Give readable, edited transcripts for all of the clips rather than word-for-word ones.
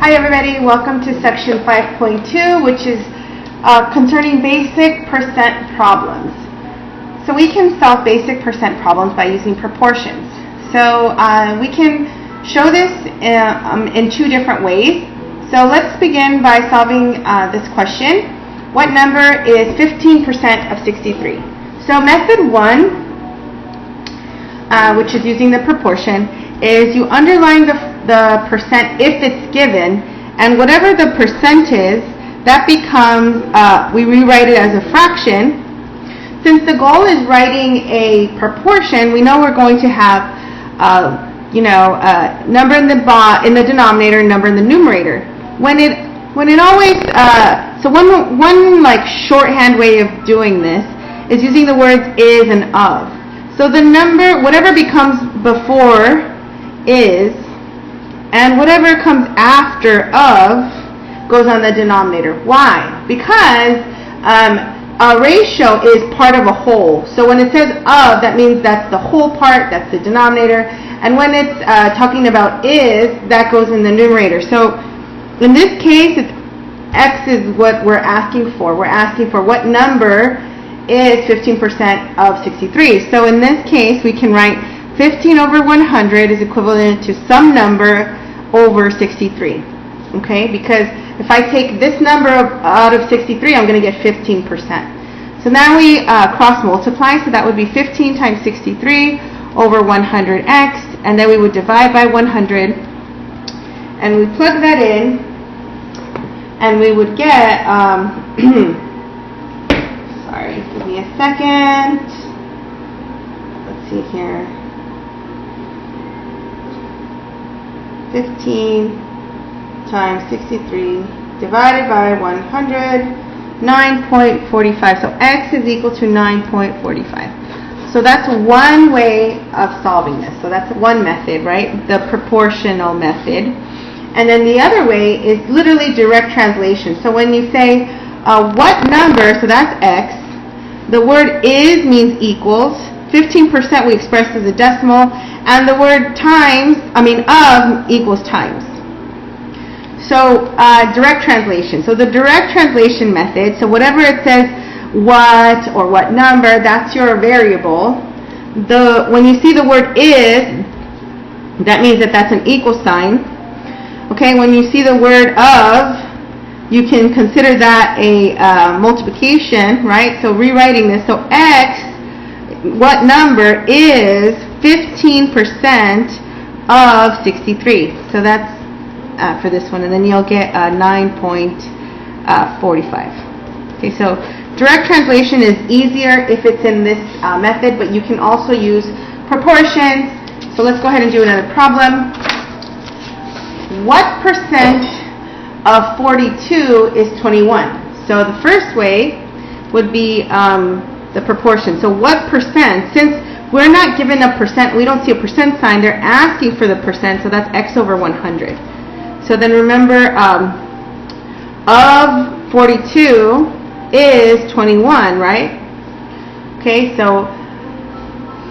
Hi everybody, welcome to section 5.2, which is concerning basic percent problems. So we can solve basic percent problems by using proportions. So we can show this in two different ways. So let's begin by solving this question. What number is 15% of 63? So method 1, which is using the proportion, is you underline the percent if it's given, and whatever the percent is, that becomes, we rewrite it as a fraction. Since the goal is writing a proportion, we know we're going to have a number in the denominator and number in the numerator. When it always, so one like shorthand way of doing this is using the words is and of. So the number, whatever becomes before is, and whatever comes after of goes on the denominator. Why? Because a ratio is part of a whole. So when it says of, that means that's the whole part, that's the denominator. And when it's talking about is, that goes in the numerator. So in this case, x is what we're asking for. We're asking for what number is 15% of 63. So in this case, we can write 15 over 100 is equivalent to some number over 63. Okay, because if I take this number out of 63, I'm going to get 15%. So now we cross multiply, so that would be 15 times 63 over 100x, and then we would divide by 100, and we plug that in, and we would get, sorry, give me a second, let's see here, 15 times 63 divided by 100, 9.45. So x is equal to 9.45. So that's one way of solving this. So that's one method, right? The proportional method. And then the other way is literally direct translation. So when you say what number, so that's x, the word is means equals, 15% we express as a decimal, and the word of equals times. So direct translation. So the direct translation method, so whatever it says what or what number, that's your variable. When you see the word is, that means that that's an equal sign. Okay, when you see the word of, you can consider that a multiplication, right? So rewriting this, so x, what number is 15% of 63? So that's for this one, and then you'll get 9.45. Okay, so direct translation is easier if it's in this method, but you can also use proportions. So let's go ahead and do another problem. What percent of 42 is 21? So the first way would be the proportion. So what percent? Since we're not given a percent, we don't see a percent sign, they're asking for the percent, so that's x over 100. So then remember, of 42 is 21, right? Okay, so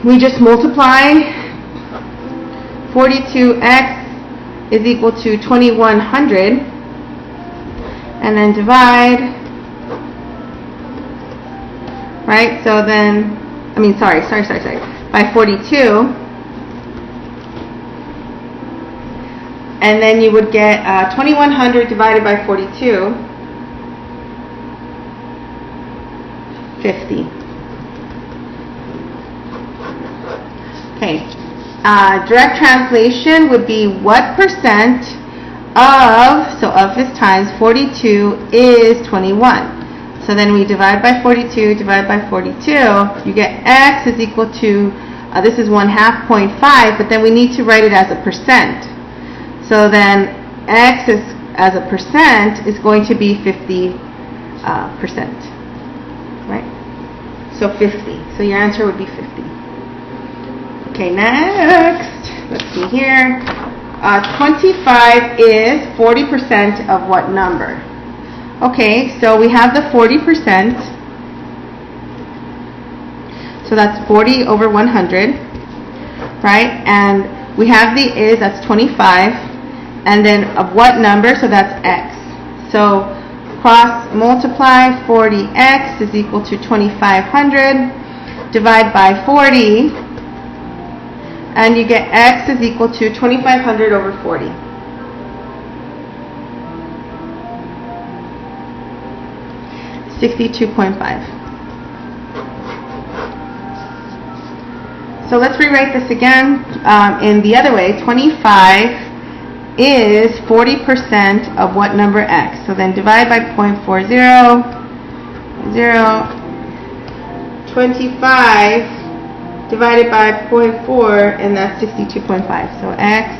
we just multiply 42x is equal to 2100, and then divide, right? So then, by 42, and then you would get 2100 divided by 42, 50. Okay, direct translation would be what percent of, so of is times 42 is 21. So then we divide by 42, divide by 42, you get x is equal to, this is 1/2 0.5, but then we need to write it as a percent. So then x is, as a percent is going to be 50%, right? So 50. So your answer would be 50. Okay, next, let's see here. 25 is 40% of what number? Okay, so we have the 40%. So that's 40 over 100, right? And we have the is, that's 25. and then of what number, so that's x. So cross multiply 40x is equal to 2500, divide by 40, and you get x is equal to 2500 over 40. $62.5. So let's rewrite this again in the other way. 25 is 40% of what number x? So then divide by 0.40, 25 divided by 0.4, and that's 62.5. So x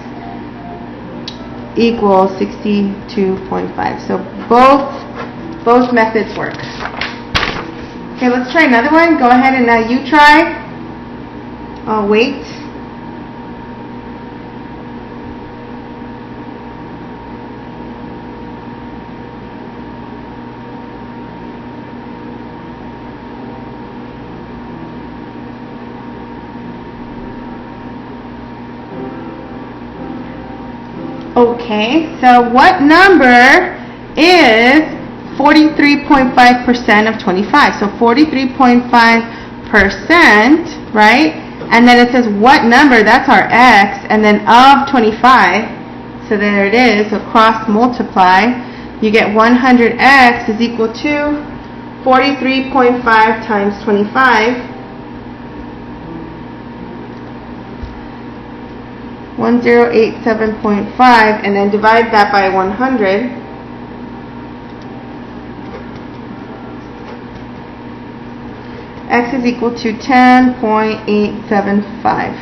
equals 62.5. So both methods work. Okay, let's try another one. Go ahead and now you try. I'll wait. Okay, so what number is 43.5% of 25? So 43.5%, right? And then it says what number, that's our x, and then of 25, so there it is, so cross multiply, you get 100x is equal to 43.5 times 25, 1087.5, and then divide that by 100, x is equal to 10.875.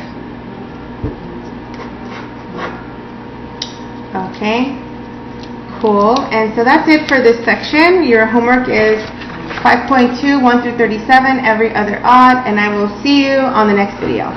Okay, cool. And so that's it for this section. Your homework is 5.2, 1 through 37, every other odd, and I will see you on the next video.